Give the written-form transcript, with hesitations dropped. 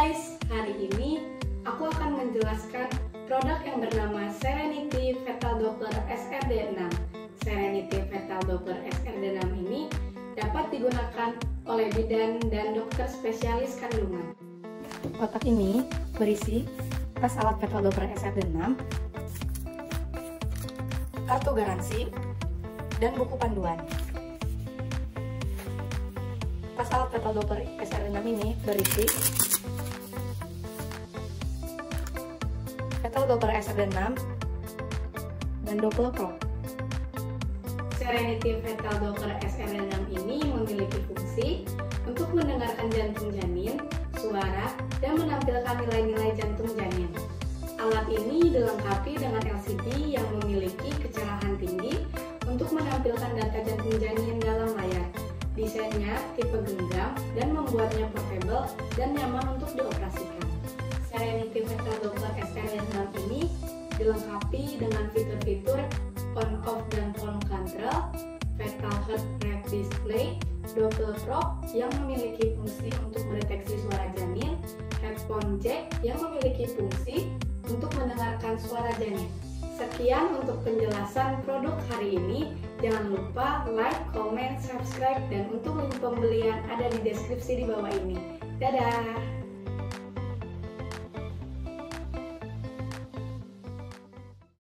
guys, hari ini aku akan menjelaskan produk yang bernama Serenity Fetal Doppler SRD6. Serenity Fetal Doppler SRD6 ini dapat digunakan oleh bidan dan dokter spesialis kandungan. Kotak ini berisi tas alat fetal Doppler SRD6, kartu garansi, dan buku panduan. Tas alat fetal Doppler SRD6 ini berisi fetal Doppler SRD6 dan Doppler Probe. Serenity Fetal Doppler SRD6 ini memiliki fungsi untuk mendengarkan jantung janin, suara, dan menampilkan nilai-nilai jantung janin. Alat ini dilengkapi dengan LCD yang memiliki kecerahan tinggi untuk menampilkan data jantung janin dalam layar. Desainnya tipe genggam dan membuatnya portable dan nyaman untuk dioperasikan. Serenity Fetal Doppler SRD6 ini dilengkapi dengan fitur-fitur on-off dan volume control, fetal heart rate display, Doppler probe yang memiliki fungsi untuk mendeteksi suara janin, headphone jack yang memiliki fungsi untuk mendengarkan suara janin. Sekian untuk penjelasan produk hari ini. Jangan lupa like, comment, subscribe, dan untuk link pembelian ada di deskripsi di bawah ini. Dadah!